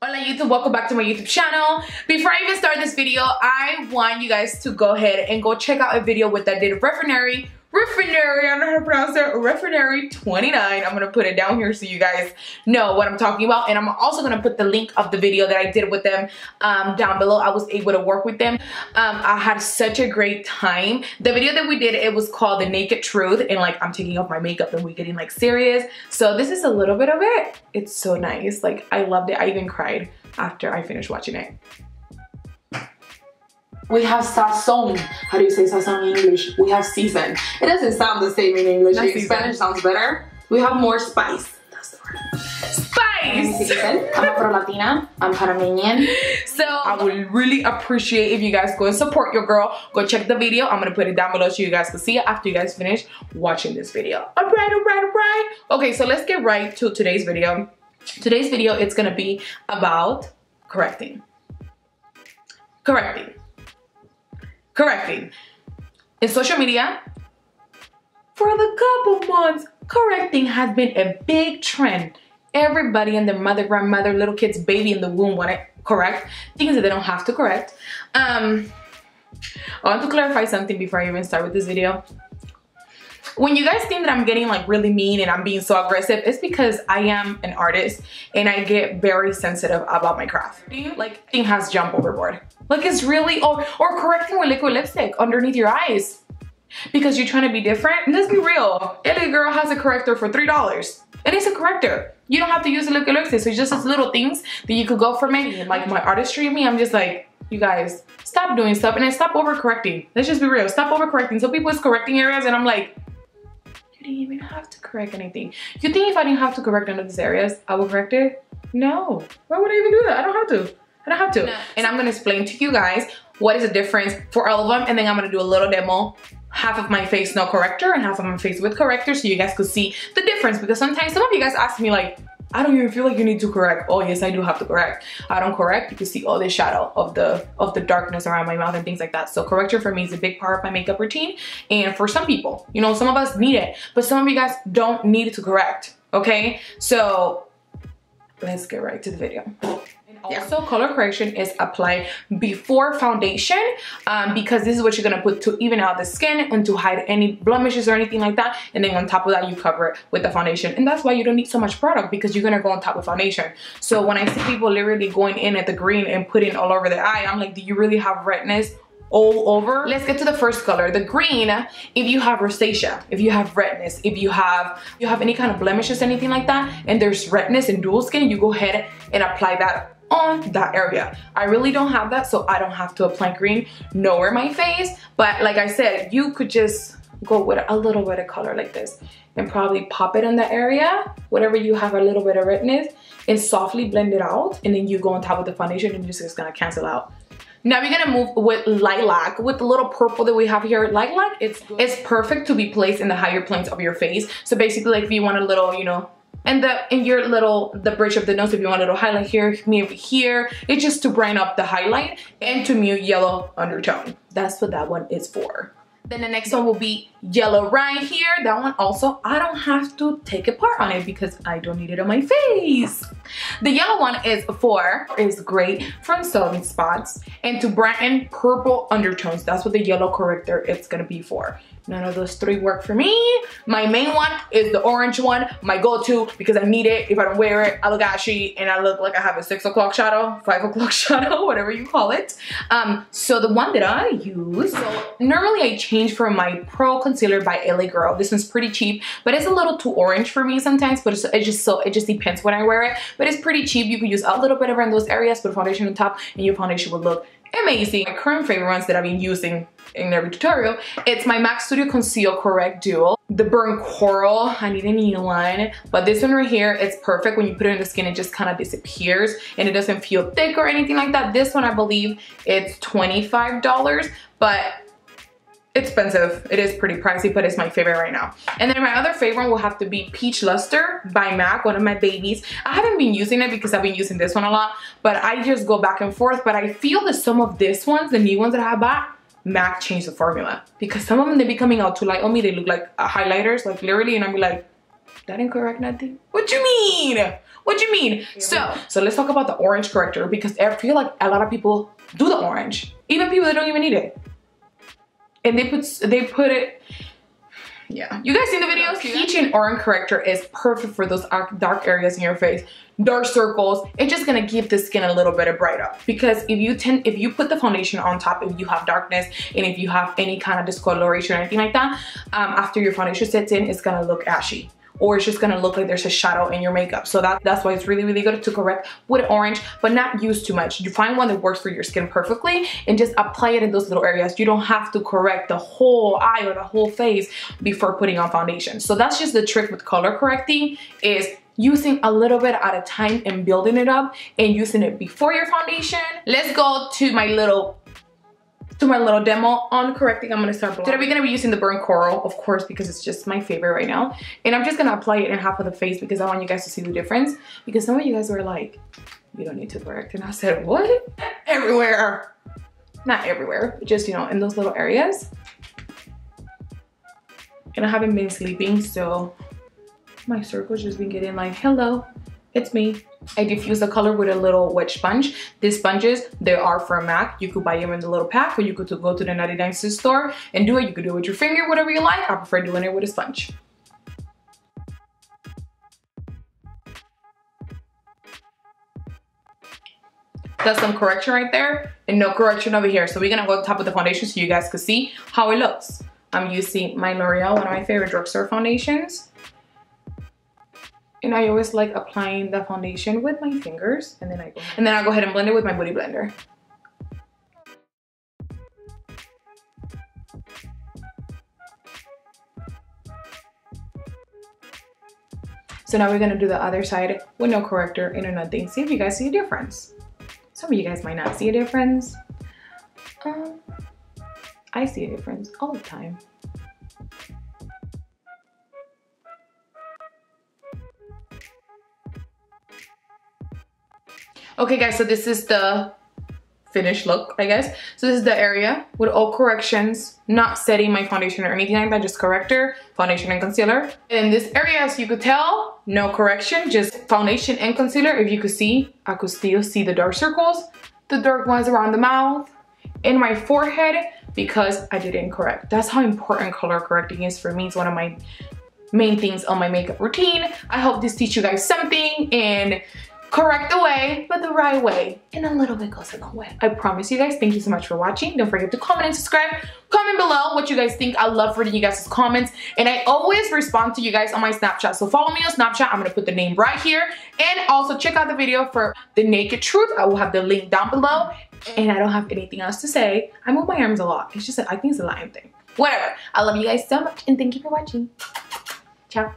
Hola YouTube, welcome back to my YouTube channel. Before I even start this video, I want you guys to go ahead and go check out a video with that did refinery, I don't know how to pronounce it, refinery 29. I'm gonna put it down here so you guys know what I'm talking about, and I'm also gonna put the link of the video that I did with them down below. I was able to work with them. I had such a great time. The video that we did, it was called The Naked Truth, and like I'm taking off my makeup and we're getting like serious. So this is a little bit of it. It's so nice. Like I loved it. I even cried after I finished watching it. We have sazon. How do you say sazon in English? We have season. It doesn't sound the same in English. In Spanish sounds better. We have more spice. That's the word. Spice! I'm Afro-Latina. I'm Panamanian. So I would really appreciate if you guys go and support your girl. Go check the video. I'm going to put it down below so you guys can see it after you guys finish watching this video. Alright. Okay, so let's get right to today's video. Today's video, it's going to be about correcting. In social media, for the couple months, correcting has been a big trend. Everybody and their mother, grandmother, little kids, baby in the womb want to correct things that they don't have to correct. I want to clarify something before I even start with this video. When you guys think that I'm getting like really mean and I'm being so aggressive, it's because I am an artist and I get very sensitive about my craft. Like, thing has jumped overboard. Like it's really, or correcting with liquid lipstick underneath your eyes because you're trying to be different. Let's be real. LA girl has a corrector for $3 and it's a corrector. You don't have to use a liquid lipstick. So it's just these little things that you could go for me. Like my artistry in me, I'm just like, you guys, stop doing stuff and then stop overcorrecting. Let's just be real. Stop overcorrecting. So people is correcting areas and I'm like, you didn't even have to correct anything. You think if I didn't have to correct none of these areas, I would correct it? No. Why would I even do that? I don't have to. No. And I'm gonna explain to you guys what is the difference for all of them, and then I'm gonna do a little demo. Half of my face no corrector and half of my face with corrector so you guys could see the difference, because sometimes some of you guys ask me like, I don't even feel like you need to correct. Oh yes, I do have to correct. I don't correct, you can see all the shadow of the darkness around my mouth and things like that. So corrector for me is a big part of my makeup routine, and for some people, you know, some of us need it, but some of you guys don't need to correct, okay? So let's get right to the video. Also, color correction is applied before foundation because this is what you're gonna put to even out the skin and to hide any blemishes or anything like that. And then on top of that, you cover it with the foundation. And that's why you don't need so much product, because you're gonna go on top of foundation. So when I see people literally going in at the green and putting all over the eye, I'm like, do you really have redness all over? Let's get to the first color, the green. If you have rosacea, if you have redness, if you have any kind of blemishes, anything like that, and there's redness and dual skin, you go ahead and apply that on that area. I really don't have that, so I don't have to apply green nowhere in my face. But like I said, you could just go with a little bit of color like this and probably pop it in the area, whatever you have a little bit of redness, and softly blend it out, and then you go on top of the foundation and it's just gonna cancel out. Now we're gonna move with lilac, with the little purple that we have here. Lilac, it's perfect to be placed in the higher planes of your face. So basically, like if you want a little, you know, and the bridge of the nose, if you want a little highlight here, maybe here, it's just to brighten up the highlight and to mute yellow undertone. That's what that one is for. Then the next one will be yellow right here. That one also, I don't have to take apart on it because I don't need it on my face. The yellow one is great for solving spots and to brighten purple undertones. That's what the yellow corrector is gonna be for. None of those three work for me. My main one is the orange one, my go-to, because I need it. If I don't wear it, I look ashy and I look like I have a 6 o'clock shadow, 5 o'clock shadow, whatever you call it. So the one that I use, so normally I change from my Pro Concealer by LA Girl. This one's pretty cheap, but it's a little too orange for me sometimes, but it just depends when I wear it. But it's pretty cheap. You can use a little bit around those areas, put foundation on top, and your foundation will look amazing. My current favorite ones that I've been using in every tutorial, it's my MAC Studio Conceal Correct Duo. The Burnt Coral, I need a new one, but this one right here, it's perfect. When you put it in the skin, it just kind of disappears and it doesn't feel thick or anything like that. This one, I believe it's $25, but expensive. It is pretty pricey, but it's my favorite right now. And then my other favorite will have to be Peach Luster by MAC, one of my babies. I haven't been using it because I've been using this one a lot, but I just go back and forth. But I feel that some of these ones, the new ones that I have bought, MAC changed the formula, because some of them, they be coming out too light on me. They look like highlighters, like literally, and I'm like, that didn't correct nothing. What you mean? What do you mean? So let's talk about the orange corrector, because I feel like a lot of people do the orange. Even people that don't even need it. And they put it, yeah. You guys seen the videos? Peach and orange corrector is perfect for those dark areas in your face. Dark circles. It's just gonna give the skin a little bit of bright up. Because if you put the foundation on top, if you have darkness, and if you have any kind of discoloration or anything like that, after your foundation sets in, it's gonna look ashy. Or it's just gonna look like there's a shadow in your makeup. So that's why it's really, really good to correct with orange, but not use too much. You find one that works for your skin perfectly and just apply it in those little areas. You don't have to correct the whole eye or the whole face before putting on foundation. So that's just the trick with color correcting, is using a little bit at a time and building it up and using it before your foundation. Let's go to my little demo on correcting. I'm gonna start blending. Today we're gonna be using the burnt coral, of course, because it's just my favorite right now. And I'm just gonna apply it in half of the face because I want you guys to see the difference. Because some of you guys were like, you don't need to correct. And I said, what? Everywhere. Not everywhere, just, you know, in those little areas. And I haven't been sleeping, so my circle's just been getting like, hello, it's me. I diffuse the color with a little wet sponge. These sponges, they are from MAC. You could buy them in the little pack, or you could go to the 99-cent store and do it. You could do it with your finger, whatever you like. I prefer doing it with a sponge. That's some correction right there and no correction over here. So we're gonna go on top of the foundation so you guys can see how it looks. I'm using my L'Oreal, one of my favorite drugstore foundations. And I always like applying the foundation with my fingers, and then I go ahead and blend it with my Beauty Blender. So now we're gonna do the other side with no corrector and no nothing. See if you guys see a difference. Some of you guys might not see a difference. I see a difference all the time. Okay guys, so this is the finished look, I guess. So this is the area with all corrections, not setting my foundation or anything like that, just corrector, foundation and concealer. In this area, as you could tell, no correction, just foundation and concealer. If you could see, I could still see the dark circles, the dark ones around the mouth, in my forehead, because I didn't correct. That's how important color correcting is for me. It's one of my main things on my makeup routine. I hope this teach you guys something, and correct the way, but the right way. And a little bit goes a long way. I promise you guys. Thank you so much for watching. Don't forget to comment and subscribe. Comment below what you guys think. I love reading you guys' comments. And I always respond to you guys on my Snapchat. So follow me on Snapchat. I'm going to put the name right here. And also check out the video for the naked truth. I will have the link down below. And I don't have anything else to say. I move my arms a lot. It's just that I think it's a Lion thing. Whatever. I love you guys so much. And thank you for watching. Ciao.